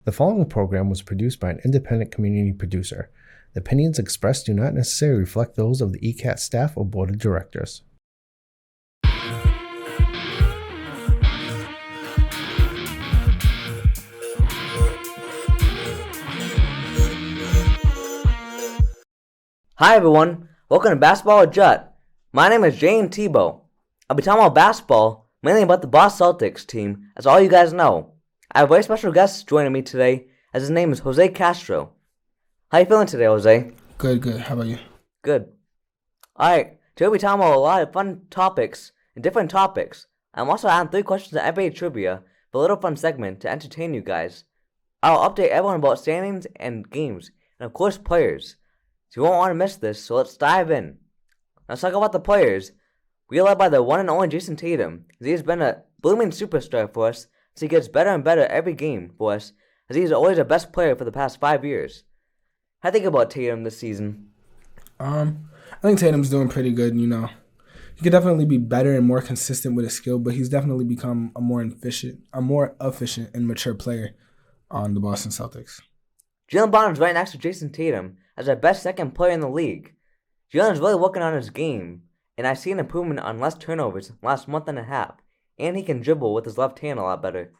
The following program was produced by an independent community producer. The opinions expressed do not necessarily reflect those of the ECAT staff or board of directors. Hi everyone, welcome to Basketball at JUT. My name is Jayden Thibeault. I'll be talking about basketball, mainly about the Boston Celtics team, as all you guys know. I have a very special guest joining me today, as his name is Jose Castro. How you feeling today, Jose? Good. How about you? Good. Alright, today we'll be talking about a lot of fun topics and different topics. I'm also adding 3 questions of NBA trivia for a little fun segment to entertain you guys. I'll update everyone about standings and games, and of course players. So you won't want to miss this, so let's dive in. Let's talk about the players. We are led by the one and only Jayson Tatum, as he has been a blooming superstar for us, as he gets better and better every game for us, as he is always the best player for the past 5 years. How do you think about Tatum this season? I think Tatum's doing pretty good, He could definitely be better and more consistent with his skill, but he's definitely become a more efficient and mature player on the Boston Celtics. Jaylen Brown is right next to Jayson Tatum as our best second player in the league. Jaylen is really working on his game, and I've seen improvement on less turnovers in the last month and a half, and he can dribble with his left hand a lot better.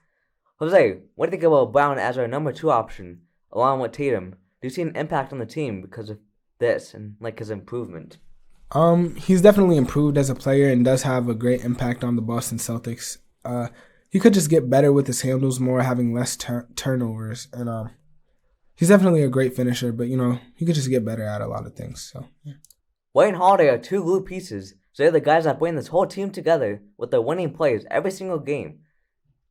Jose, what do you think about Brown as our number 2 option, along with Tatum? Do you see an impact on the team because of this and his improvement? He's definitely improved as a player and does have a great impact on the Boston Celtics. He could just get better with his handles more, having less turnovers, and he's definitely a great finisher, but, he could just get better at a lot of things. So, yeah. White and Holiday are 2 glue pieces, so they're the guys that bring this whole team together with their winning plays every single game.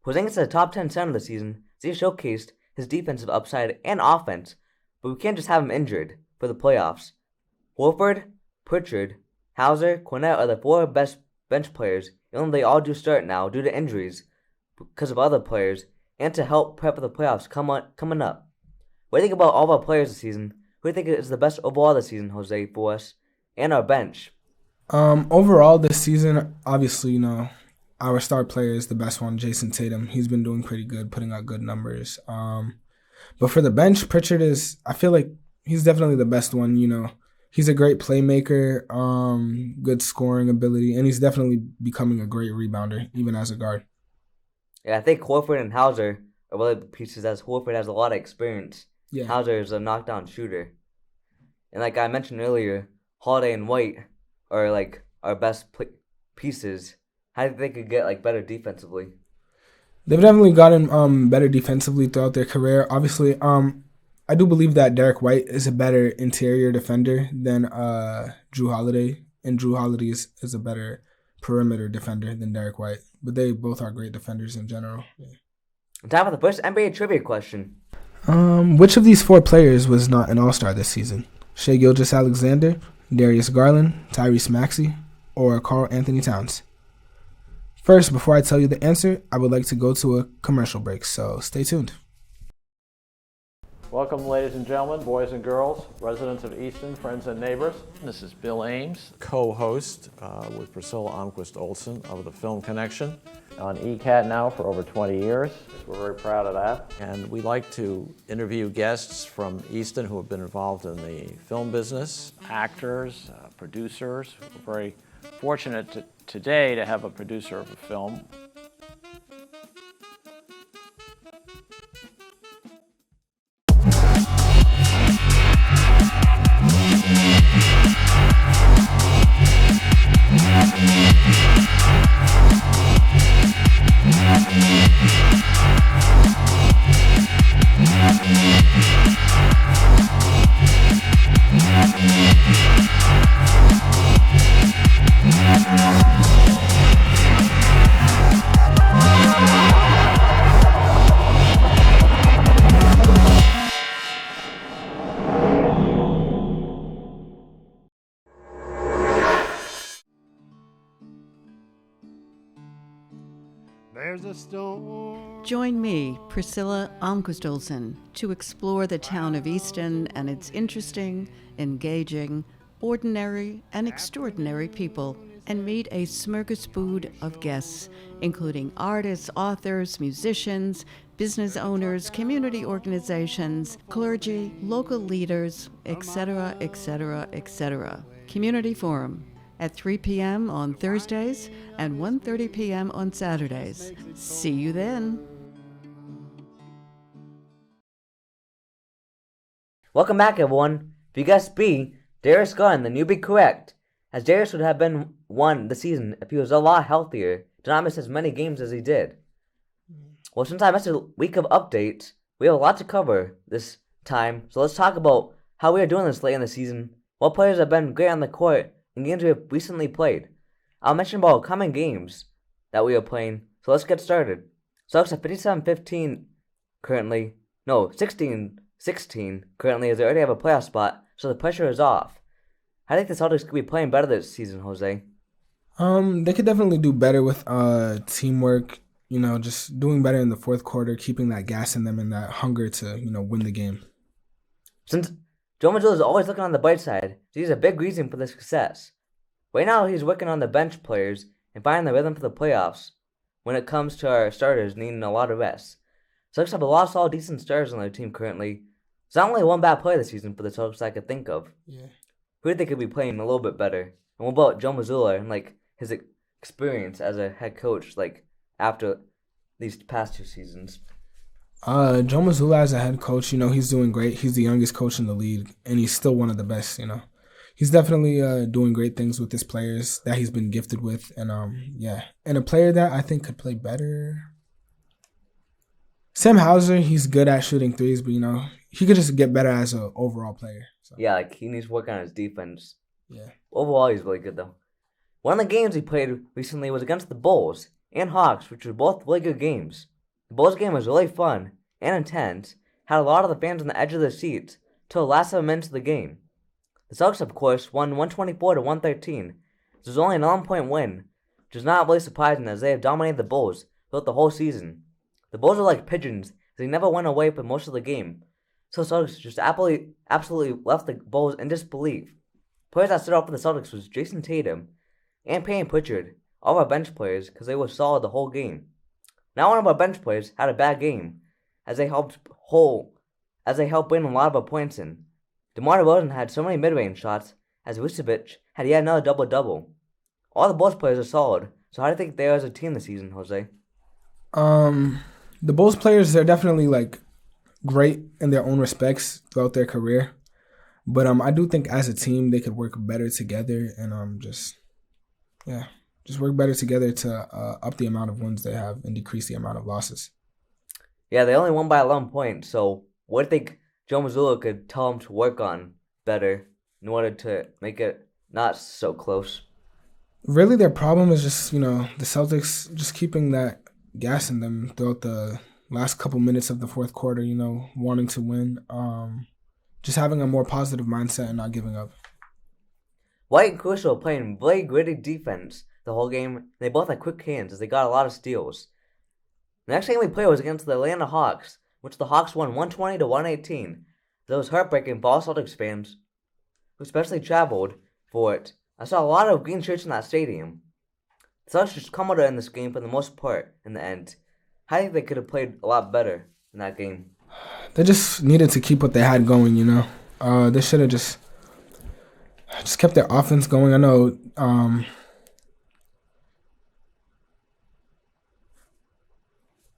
Porzingis is a top 10 center this season, as he showcased his defensive upside and offense, but we can't just have him injured for the playoffs. Horford, Pritchard, Hauser, Cornette are the 4 best bench players, and they all do start now due to injuries because of other players, and to help prep for the playoffs coming up. What do you think about all of our players this season? Who do you think is the best overall this season, Jose, for us and our bench? Overall this season, obviously, our star player is the best one, Jayson Tatum. He's been doing pretty good, putting out good numbers. But for the bench, Pritchard I feel like he's definitely the best one, He's a great playmaker, good scoring ability, and he's definitely becoming a great rebounder, even as a guard. Yeah, I think Horford and Hauser are really the pieces, as Horford has a lot of experience. Yeah. Hauser is a knockdown shooter. And like I mentioned earlier, Holiday and White are our best pieces. How do they could get better defensively? They've definitely gotten better defensively throughout their career. Obviously, I do believe that Derek White is a better interior defender than Jrue Holiday, and Jrue Holiday is a better perimeter defender than Derek White. But they both are great defenders in general. Yeah. Time for the first NBA trivia question. Which of these 4 players was not an All-Star this season? Shai Gilgeous-Alexander, Darius Garland, Tyrese Maxey, or Karl Anthony Towns? First, before I tell you the answer, I would like to go to a commercial break, so stay tuned. Welcome, ladies and gentlemen, boys and girls, residents of Easton, friends and neighbors. This is Bill Ames, co-host with Priscilla Almquist-Olsen of the Film Connection. On ECAT now for over 20 years. We're very proud of that. And we like to interview guests from Easton who have been involved in the film business. Actors, producers. We're very fortunate today to have a producer of a film. Join me, Priscilla Almquist-Olsen, to explore the town of Easton and its interesting, engaging, ordinary, and extraordinary people and meet a smorgasbord of guests, including artists, authors, musicians, business owners, community organizations, clergy, local leaders, etc., etc., etc. Community Forum at 3 p.m. on Thursdays and 1:30 p.m. on Saturdays. See you then. Welcome back, everyone. If you guessed B, Darius Garland, then you'd be correct, as Darius would have been won the season if he was a lot healthier, did not miss as many games as he did. Well, since I missed a week of updates, we have a lot to cover this time, so let's talk about how we are doing this late in the season, what players have been great on the court, and games we have recently played. I'll mention about upcoming games that we are playing, so let's get started. Celtics at 57-15 currently, no, 16-16 currently, as they already have a playoff spot, so the pressure is off. I think the Celtics could be playing better this season, Jose. They could definitely do better with teamwork, just doing better in the fourth quarter, keeping that gas in them and that hunger to, win the game. Since Joe Mazzulla is always looking on the bright side, he's a big reason for the success. Right now, he's working on the bench players and finding the rhythm for the playoffs when it comes to our starters needing a lot of rest. Celtics have a lot of solid, decent starters on their team currently. There's not only one bad player this season for the Celtics I could think of. Yeah. Who do they could be playing a little bit better? And what about Joe Mazzulla and his experience as a head coach after these past two seasons? Joe Mazzulla as a head coach, he's doing great. He's the youngest coach in the league, and he's still one of the best. He's definitely doing great things with his players that he's been gifted with, and and a player that I think could play better. Sam Hauser, he's good at shooting threes, but he could just get better as an overall player. So. Yeah, he needs to work on his defense. Yeah. Overall, he's really good though. One of the games he played recently was against the Bulls and Hawks, which were both really good games. The Bulls game was really fun and intense, had a lot of the fans on the edge of their seats till the last 7 minutes of the game. The Celtics, of course, won 124-113. This was only an 11-point win, which is not really surprising as they have dominated the Bulls throughout the whole season. The Bulls are like pigeons, as they never went away for most of the game. So the Celtics just absolutely left the Bulls in disbelief. Players that stood out for the Celtics was Jayson Tatum and Payton Pritchard, all of our bench players, because they were solid the whole game. Now one of our bench players had a bad game, as they helped bring a lot of our points in. DeMar DeRozan had so many mid-range shots, as Vucevic had yet another double-double. All the Bulls players are solid, so how do you think they are as a team this season, Jose? The Bulls players, they're definitely great in their own respects throughout their career. But I do think as a team they could work better together and just work better together to up the amount of wins they have and decrease the amount of losses. Yeah, they only won by 11 points, so what do you think Joe Mazzulla could tell them to work on better in order to make it not so close? Really, their problem is just, the Celtics just keeping that gas in them throughout the last couple minutes of the fourth quarter, wanting to win. Just having a more positive mindset and not giving up. White and Caruso were playing really gritty defense the whole game, and they both had quick hands as they got a lot of steals. The next game we played was against the Atlanta Hawks, which the Hawks won 120-118. That was heartbreaking for all Celtics fans, who especially traveled for it. I saw a lot of green shirts in that stadium. The Celtics just come in this game for the most part in the end. I think they could have played a lot better in that game. They just needed to keep what they had going, They should have just kept their offense going. I know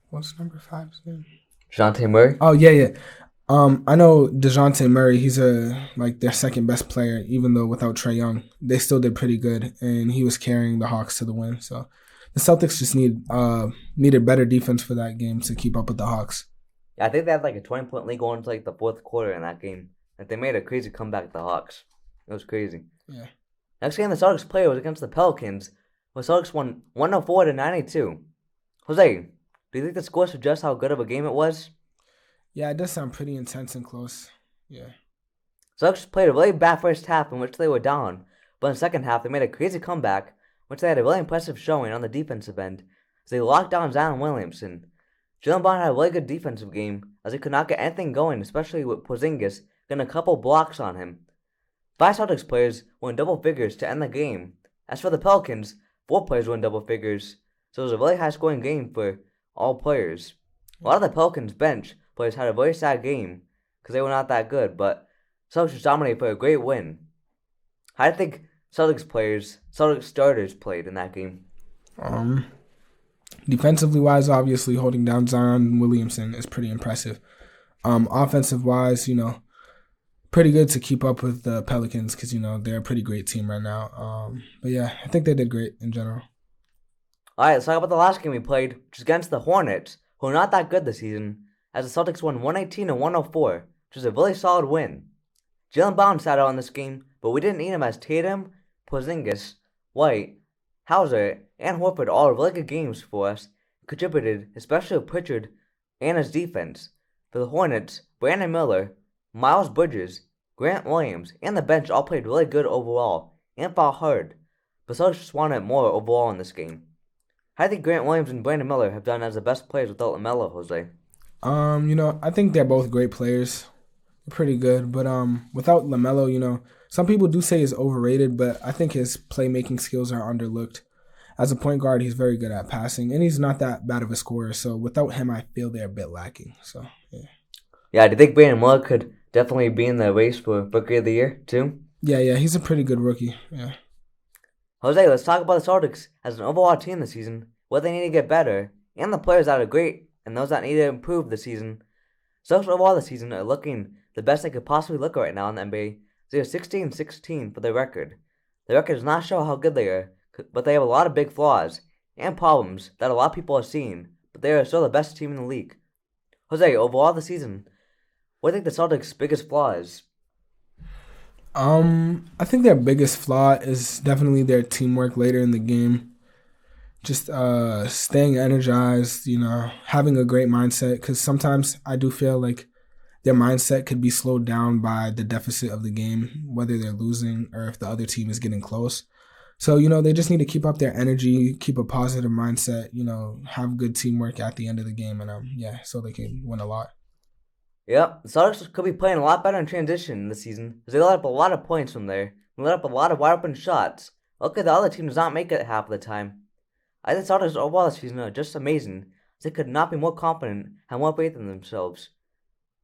what's number 5's name? DeJounte Murray? Oh, yeah. I know DeJounte Murray, he's their second best player, even though without Trae Young, they still did pretty good, and he was carrying the Hawks to the win. So the Celtics just needed better defense for that game to keep up with the Hawks. Yeah, I think they had a 20-point lead going into the fourth quarter in that game. They made a crazy comeback at the Hawks. It was crazy. Yeah. Next game the Celtics played was against the Pelicans, where the Celtics won 104-92. Jose, do you think the score suggests how good of a game it was? Yeah, it does sound pretty intense and close. Yeah. Celtics played a really bad first half in which they were down, but in the second half they made a crazy comeback, in which they had a really impressive showing on the defensive end, as they locked down Zion Williamson. Jaylen Brown had a really good defensive game, as he could not get anything going, especially with Porzingis getting a couple blocks on him. 5 Celtics players were in double figures to end the game, As for the Pelicans, 4 players were in double figures, so it was a really high-scoring game for all players. A lot of the Pelicans bench players had a very sad game because they were not that good, but Celtics dominated for a great win. How do you think Celtics starters played in that game? Defensively wise, obviously holding down Zion Williamson is pretty impressive. Offensive wise, pretty good to keep up with the Pelicans because, they're a pretty great team right now. But yeah, I think they did great in general. All right, let's talk about the last game we played, which is against the Hornets, who are not that good this season, as the Celtics won 118-104, which is a really solid win. Jaylen Brown sat out in this game, but we didn't need him as Tatum, Porzingis, White, Hauser, and Horford all had really good games for us, contributed, especially with Pritchard and his defense. For the Hornets, Brandon Miller, Miles Bridges, Grant Williams, and the bench all played really good overall and fought hard, but Celtics just wanted more overall in this game. How do you think Grant Williams and Brandon Miller have done as the best players without LaMelo, Jose? I think they're both great players. They're pretty good, but without LaMelo, some people do say he's overrated, but I think his playmaking skills are underlooked. As a point guard, he's very good at passing, and he's not that bad of a scorer. So without him, I feel they're a bit lacking. So yeah. Yeah, do you think Brandon Miller could definitely be in the race for Rookie of the Year too? Yeah, he's a pretty good rookie. Yeah. Jose, let's talk about the Celtics as an overall team this season, what they need to get better, and the players that are great and those that need to improve this season. Celtics overall this season are looking the best they could possibly look right now in the NBA. They are 16-16 for their record. The record does not show how good they are, but they have a lot of big flaws and problems that a lot of people are seeing, but they are still the best team in the league. Jose, overall this season, what do you think the Celtics' biggest flaw is? I think their biggest flaw is definitely their teamwork later in the game. Just staying energized, having a great mindset. Because sometimes I do feel like their mindset could be slowed down by the deficit of the game, whether they're losing or if the other team is getting close. So, they just need to keep up their energy, keep a positive mindset, have good teamwork at the end of the game. And, so they can win a lot. Yep, the Celtics could be playing a lot better in transition this season because they let up a lot of points from there. They let up a lot of wide open shots. Look at the other team does not make it half of the time. I think the Celtics overall this season are just amazing. They could not be more confident, have more faith in themselves.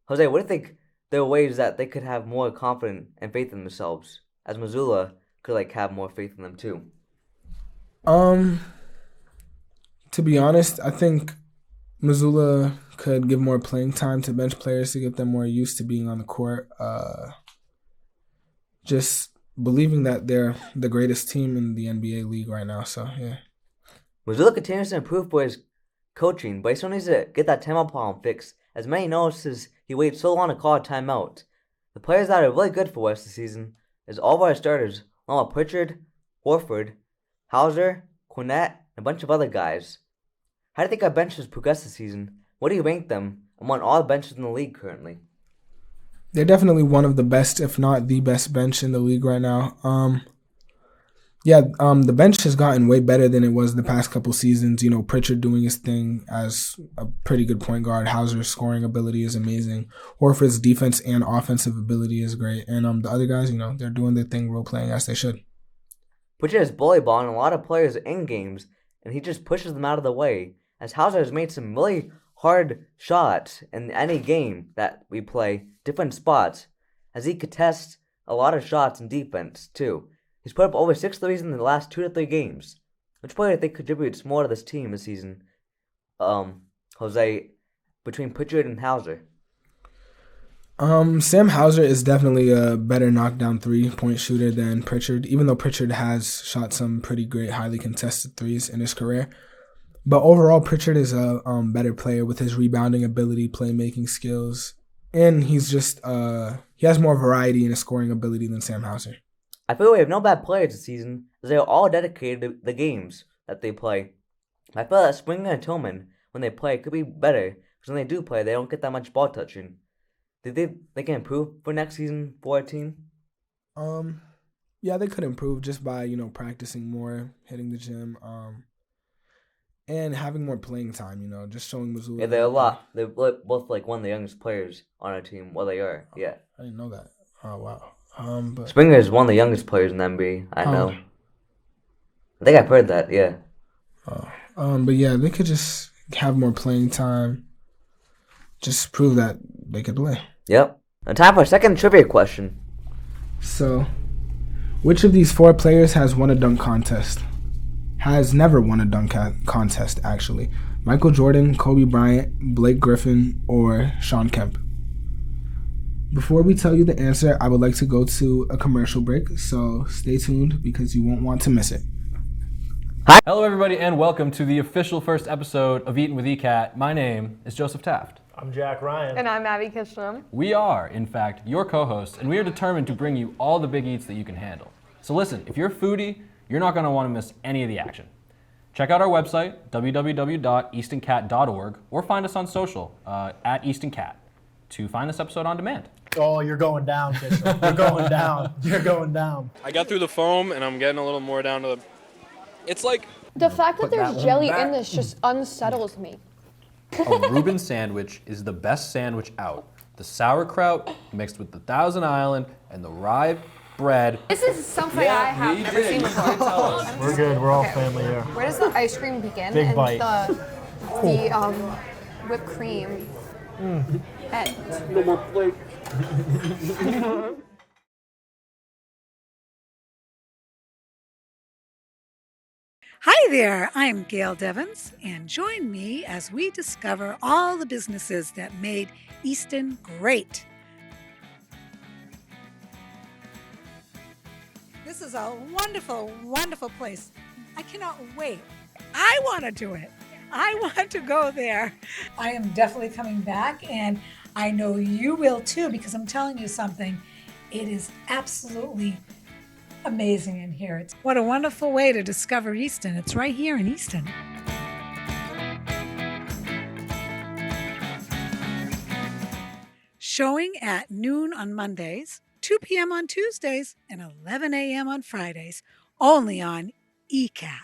Jose, what do you think there are ways that they could have more confidence and faith in themselves, as Missoula could have more faith in them too? To be honest, I think Missoula could give more playing time to bench players to get them more used to being on the court. Just believing that they're the greatest team in the NBA league right now. So, yeah. Missoula continues to improve for his coaching, but he still needs to get that timeout problem fixed, as many notices he waited so long to call a timeout. The players that are really good for us this season is all of our starters, along with Pritchard, Horford, Hauser, Cornette, and a bunch of other guys. How do you think our bench has progressed this season? What do you rank them among all the benches in the league currently? They're definitely one of the best, if not the best bench in the league right now. The bench has gotten way better than it was the past couple seasons. Pritchard doing his thing as a pretty good point guard. Hauser's scoring ability is amazing. Horford's defense and offensive ability is great. And the other guys, they're doing their thing, role playing as they should. Pritchard is bully balling a lot of players in games, and he just pushes them out of the way, as Hauser has made some really hard shots in any game that we play, different spots, as he contests a lot of shots in defense, too. He's put up over 6 threes in the last 2 to 3 games. Which player do you think contributes more to this team this season, Jose, between Pritchard and Hauser? Sam Hauser is definitely a better knockdown 3-point shooter than Pritchard, even though Pritchard has shot some pretty great, highly contested threes in his career. But overall, Pritchard is a better player with his rebounding ability, playmaking skills, and he's just he has more variety in his scoring ability than Sam Hauser. I feel we have no bad players this season, as they are all dedicated to the games that they play. I feel that Springer and Tillman, when they play, could be better, because when they do play, they don't get that much ball touching. Do you think they can improve for next season for our team? Yeah, they could improve just by, practicing more, hitting the gym, and having more playing time, just showing Missoula. Yeah, they're a lot. They're both one of the youngest players on our team. Well, they are, yeah. I didn't know that. Oh, wow. But Springer is one of the youngest players in the NBA, I know. I think I've heard that, yeah. But yeah, they could just have more playing time. Just prove that they could play. Yep. And time for a second trivia question. So, which of these 4 players has won a dunk contest? Has never won a dunk contest, actually. Michael Jordan, Kobe Bryant, Blake Griffin, or Sean Kemp? Before we tell you the answer, I would like to go to a commercial break, so stay tuned because you won't want to miss it. Hello, everybody, and welcome to the official first episode of Eatin' with ECAT. My name is Joseph Taft. I'm Jack Ryan. And I'm Abby Kitchenham. We are, in fact, your co-hosts, and we are determined to bring you all the big eats that you can handle. So listen, if you're a foodie, you're not going to want to miss any of the action. Check out our website, www.eastoncat.org, or find us on social, at EastonCat, to find this episode on demand. Oh, you're going down, Kitchenham. You're going down. You're going down. I got through the foam, and I'm getting a little more down to the... It's like... The fact that there's jelly in this just unsettles me. A Reuben sandwich is the best sandwich out. The sauerkraut mixed with the Thousand Island and the rye bread. This is something I have never seen before. We're good. We're all family here. Where does the ice cream begin? Big and bite. The whipped cream. And No more plate. Hi there, I'm Gail Devins, and join me as we discover all the businesses that made Easton great. This is a wonderful, wonderful place. I cannot wait. I want to do it. I want to go there. I am definitely coming back, and I know you will too, because I'm telling you something. It is absolutely amazing in here. What a wonderful way to discover Easton. It's right here in Easton. Showing at noon on Mondays, 2 p.m. on Tuesdays, and 11 a.m. on Fridays, only on ECAT.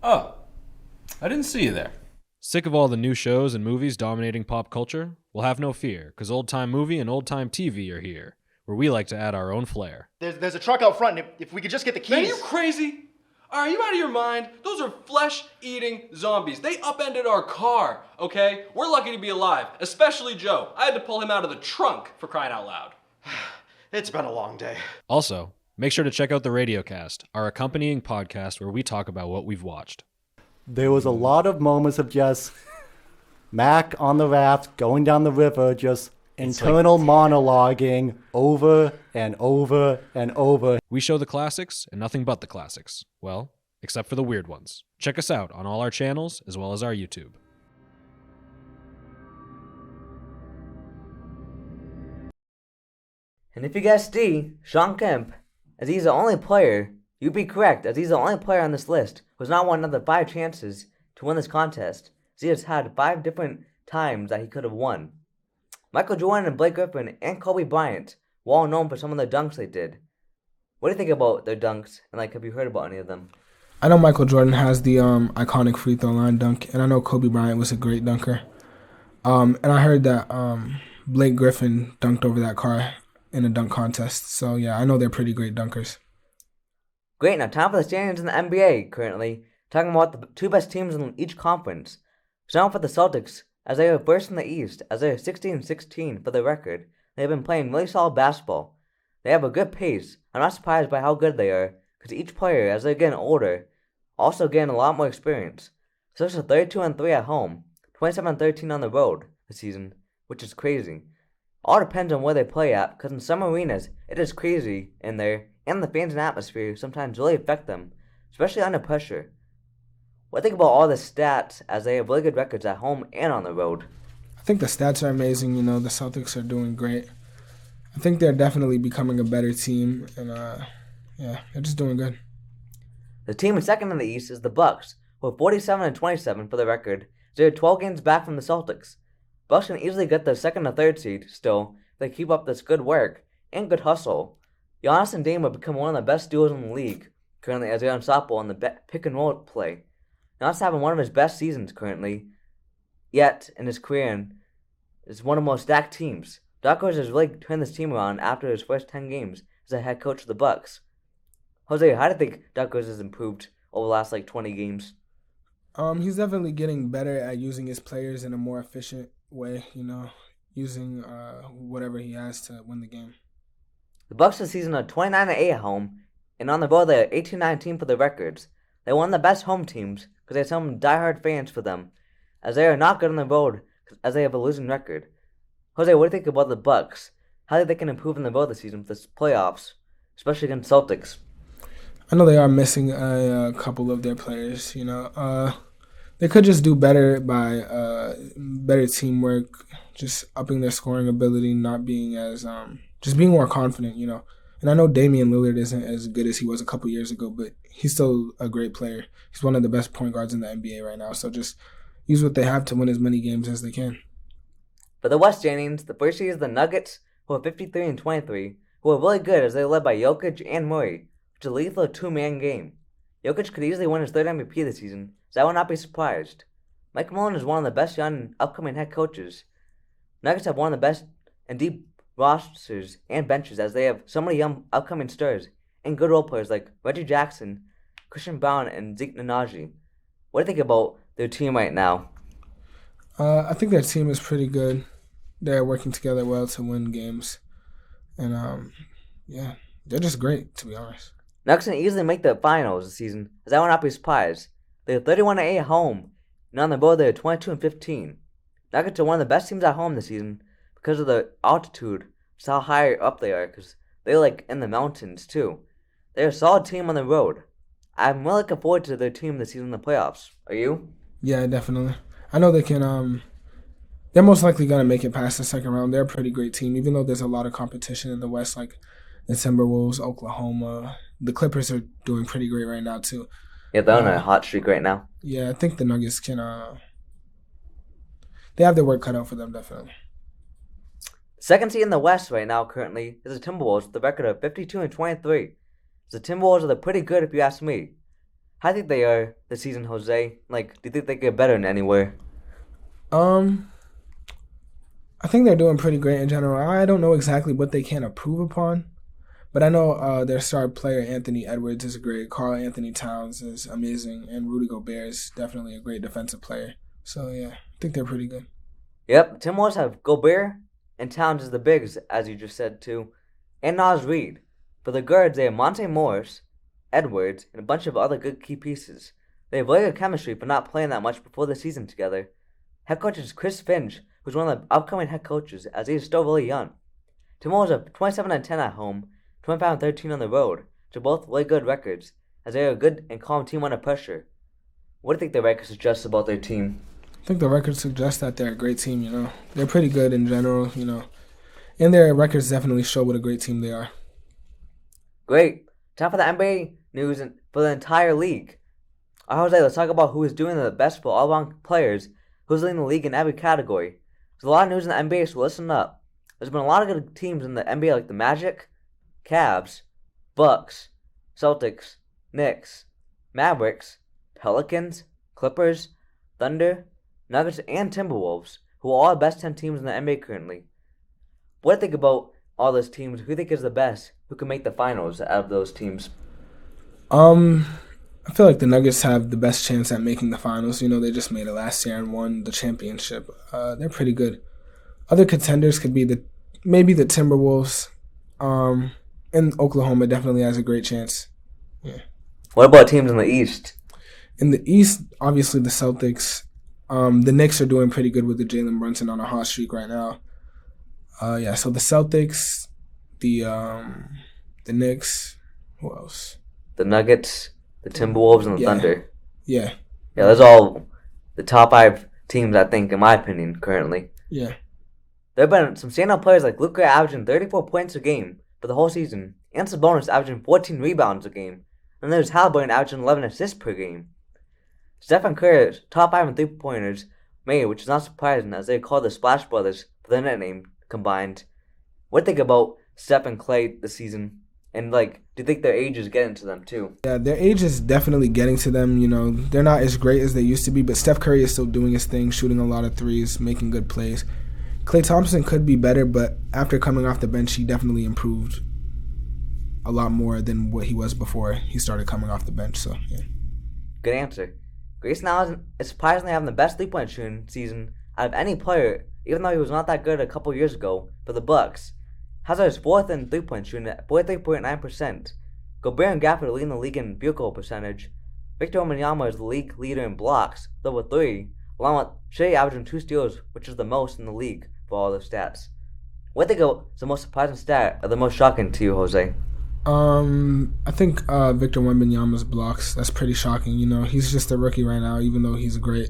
Oh, I didn't see you there. Sick of all the new shows and movies dominating pop culture? Well, have no fear, because Old Time Movie and Old Time TV are here, where we like to add our own flair. There's a truck out front, and if we could just get the keys... Man, are you crazy? Are you out of your mind? Those are flesh-eating zombies. They upended our car, okay? We're lucky to be alive, especially Joe. I had to pull him out of the trunk, for crying out loud. It's been a long day. Also, make sure to check out the Radiocast, our accompanying podcast where we talk about what we've watched. There was a lot of moments of just Mac on the raft going down the river, just internal monologuing over and over and over. We show the classics and nothing but the classics. Well, except for the weird ones. Check us out on all our channels as well as our YouTube. And if you guessed D, Sean Kemp, as he's the only player, you'd be correct, as he's the only player on this list who has not won another 5 chances to win this contest, as he has had 5 different times that he could have won. Michael Jordan and Blake Griffin and Kobe Bryant were all known for some of the dunks they did. What do you think about their dunks, and have you heard about any of them? I know Michael Jordan has the iconic free throw line dunk, and I know Kobe Bryant was a great dunker. And I heard that Blake Griffin dunked over that car in a dunk contest. So yeah, I know they're pretty great dunkers. Great, now time for the standings in the NBA currently, talking about the 2 best teams in each conference. Starting for the Celtics, as they are first in the East, as they are 16-16 for the record. They have been playing really solid basketball. They have a good pace. I'm not surprised by how good they are, because each player, as they're getting older, also getting a lot more experience. Celtics are 32-3 at home, 27-13 on the road this season, which is crazy. All depends on where they play at, because in some arenas, it is crazy in there, and the fans and atmosphere sometimes really affect them, especially under pressure. What do you think about all the stats, as they have really good records at home and on the road? I think the stats are amazing. The Celtics are doing great. I think they're definitely becoming a better team, and they're just doing good. The team second in the East is the Bucks, who are 47-27 for the record. They're 12 games back from the Celtics. Bucks can easily get the 2nd or 3rd seed still, if they keep up this good work and good hustle, Giannis and Dame have become one of the best duos in the league currently as they're unstoppable in the pick and roll play. Giannis having one of his best seasons currently, yet in his career, and is one of the most stacked teams. Doc Rivers has really turned this team around after his first 10 games as a head coach of the Bucks. Jose, how do you think Doc Rivers has improved over the last 20 games? He's definitely getting better at using his players in a more efficient way, using whatever he has to win the game. The Bucks this season are 29-8 at home, and on the road they're 18-19 for the records. They're one of the best home teams because they have some diehard fans for them, as they are not good on the road as they have a losing record. Jose, what do you think about the Bucks? How do you think they can improve in the road this season for the playoffs, especially against Celtics? I know they are missing a couple of their players. They could just do better by better teamwork, just upping their scoring ability, not being as just being more confident. And I know Damian Lillard isn't as good as he was a couple years ago, but he's still a great player. He's one of the best point guards in the NBA right now. So just use what they have to win as many games as they can. For the West, Jennings, the first seed is the Nuggets, who are 53-23, who are really good as they're led by Jokic and Murray, which is a lethal two-man game. Jokic could easily win his third MVP this season, so I would not be surprised. Mike Malone is one of the best young upcoming head coaches. Nuggets have one of the best and deep rosters and benches as they have so many young upcoming stars and good role players like Reggie Jackson, Christian Brown, and Zeke Nnaji. What do you think about their team right now? I think their team is pretty good. They're working together well to win games. And, they're just great, to be honest. Nuggets can easily make the finals this season, as I would not be surprised. They're 31-8 at home, and on the road they're 22-15. Nuggets are one of the best teams at home this season because of the altitude, just how high up they are, because they're in the mountains too. They're a solid team on the road. I'm really looking forward to their team this season in the playoffs. Are you? Yeah, definitely. I know they can. They're most likely going to make it past the second round. They're a pretty great team, even though there's a lot of competition in the West, like the Timberwolves, Oklahoma. The Clippers are doing pretty great right now, too. Yeah, they're on a hot streak right now. Yeah, I think the Nuggets can. They have their work cut out for them, definitely. Second seed in the West right now currently is the Timberwolves with a record of 52-23. The Timberwolves are pretty good if you ask me. How do you think they are this season, Jose? Do you think they get better in anywhere? I think they're doing pretty great in general. I don't know exactly what they can improve upon, but I know their star player Anthony Edwards is great. Karl Anthony Towns is amazing, and Rudy Gobert is definitely a great defensive player. So yeah, I think they're pretty good. Yep, Timberwolves have Gobert and Towns as the bigs, as you just said too, and Naz Reid. For the guards, they have Monte Morris, Edwards, and a bunch of other good key pieces. They have really good chemistry for not playing that much before the season together. Head coach is Chris Finch, who's one of the upcoming head coaches, as he is still really young. Timberwolves are 27-10 at home, 25-13 on the road, which are both really good records, as they are a good and calm team under pressure. What do you think the record suggests about their team? I think the record suggests that they're a great team, They're pretty good in general, And their records definitely show what a great team they are. Great. Time for the NBA news for the entire league. Jose, let's talk about who is doing the best for all-around players, who's leading the league in every category. There's a lot of news in the NBA, so listen up. There's been a lot of good teams in the NBA like the Magic, Cavs, Bucks, Celtics, Knicks, Mavericks, Pelicans, Clippers, Thunder, Nuggets, and Timberwolves, who are all the best 10 teams in the NBA currently. What do you think about all those teams? Who do you think is the best? Who can make the finals out of those teams? I feel like the Nuggets have the best chance at making the finals. They just made it last year and won the championship. They're pretty good. Other contenders could be maybe the Timberwolves. And Oklahoma definitely has a great chance. Yeah. What about teams in the East? In the East, obviously the Celtics. The Knicks are doing pretty good with the Jalen Brunson on a hot streak right now. So the Celtics, the Knicks, who else? The Nuggets, the Timberwolves, and the Thunder. Yeah. Yeah, those are all the top 5 teams, I think, in my opinion, currently. Yeah. There have been some standout players like Luka averaging 34 points a game for the whole season, and Sabonis averaging 14 rebounds a game, and there's Halliburton averaging 11 assists per game. Stephen Curry's top 5 in three-pointers made, which is not surprising as they call the Splash Brothers for their nickname combined. What do you think about Steph and Clay this season? And, do you think their age is getting to them, too? Yeah, their age is definitely getting to them. They're not as great as they used to be, but Steph Curry is still doing his thing, shooting a lot of threes, making good plays. Klay Thompson could be better, but after coming off the bench, he definitely improved a lot more than what he was before he started coming off the bench. So, yeah. Good answer. Grayson Allen is surprisingly having the best three-point shooting season out of any player, even though he was not that good a couple years ago for the Bucks. Hazard is fourth in three-point shooting at 43.9%. Gobert and Gafford lead the league in field goal percentage. Victor Wembanyama is the league leader in blocks, level 3, along with Shea averaging 2 steals, which is the most in the league for all those stats. What do you think is the most surprising stat or the most shocking to you, Jose? I think Victor Wembanyama's blocks. That's pretty shocking. He's just a rookie right now, even though he's great.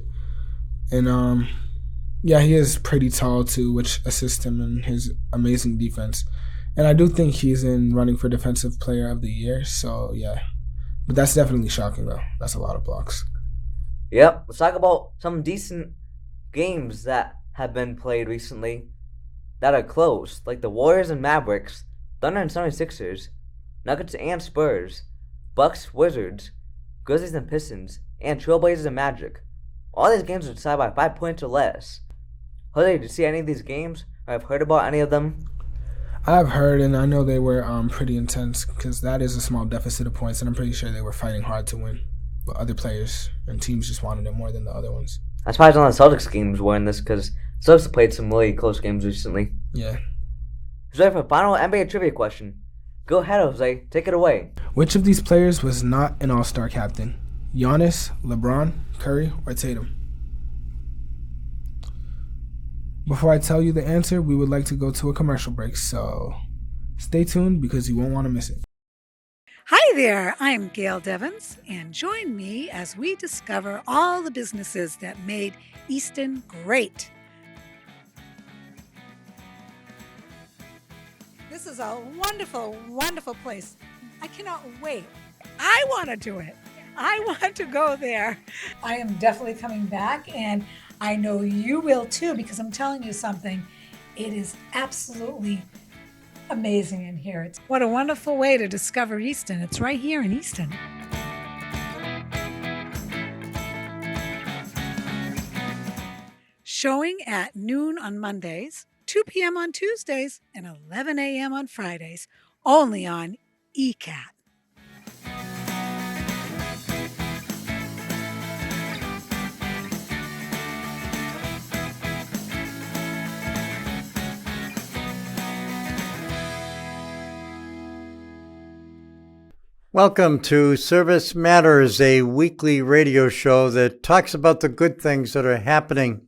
And yeah, he is pretty tall too, which assists him in his amazing defense. And I do think he's in running for Defensive Player of the Year. So yeah, but that's definitely shocking though. That's a lot of blocks. Yep. Let's talk about some decent games that have been played recently that are close, like the Warriors and Mavericks, Thunder and 76ers, Nuggets and Spurs, Bucks, Wizards, Grizzlies and Pistons, and Trailblazers and Magic. All these games are decided by 5 points or less. Jose, did you see any of these games, or have heard about any of them? I've heard, and I know they were pretty intense, because that is a small deficit of points, and I'm pretty sure they were fighting hard to win. But other players and teams just wanted it more than the other ones. I'm surprised none of the Celtics games were in this, because Celtics have played some really close games recently. Yeah. Who's ready for a final NBA trivia question? Go ahead, Jose. Take it away. Which of these players was not an All-Star captain? Giannis, LeBron, Curry, or Tatum? Before I tell you the answer, we would like to go to a commercial break, so stay tuned because you won't want to miss it. Hi there, I'm Gail Devins, and join me as we discover all the businesses that made Easton great. This is a wonderful, wonderful place. I cannot wait. I want to do it. I want to go there. I am definitely coming back, and I know you will too, because I'm telling you something. It is absolutely amazing in here. What a wonderful way to discover Easton. It's right here in Easton. Showing at noon on Mondays, 2 p.m. on Tuesdays, and 11 a.m. on Fridays, only on ECAT. Welcome to Service Matters, a weekly radio show that talks about the good things that are happening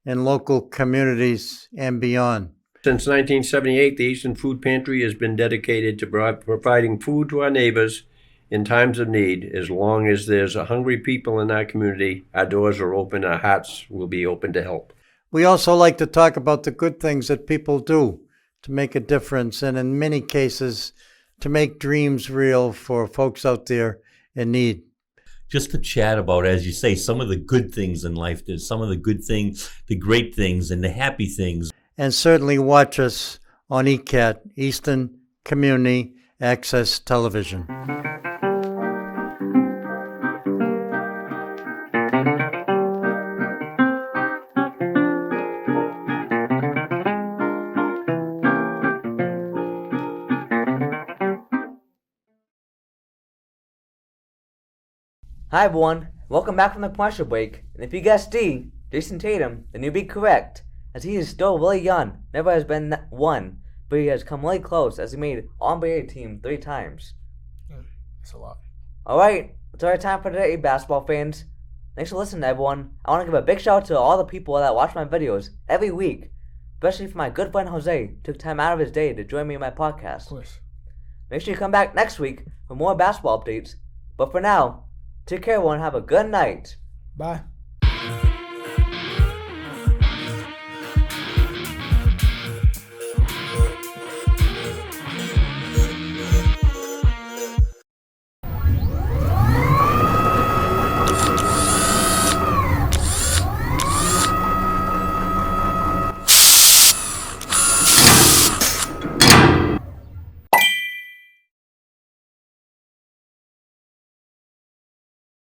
in local communities and beyond. Since 1978, the Easton Food Pantry has been dedicated to providing food to our neighbors in times of need. As long as there's hungry people in our community, our doors are open, our hearts will be open to help. We also like to talk about the good things that people do to make a difference, and in many cases, to make dreams real for folks out there in need. Just to chat about, as you say, some of the good things in life, there's some of the good things, the great things, and the happy things. And certainly watch us on ECAT, Easton Community Access Television. Hi everyone, welcome back from the commercial break. And if you guessed D, Jason Tatum, then you'd be correct, as he is still really young, never has been one, but he has come really close as he made All-NBA team 3 times. That's a lot. Alright, it's our time for today, basketball fans. Thanks for listening, everyone. I want to give a big shout out to all the people that watch my videos every week, especially for my good friend Jose, who took time out of his day to join me in my podcast. Of course. Make sure you come back next week for more basketball updates, but for now, take care everyone, have a good night. Bye.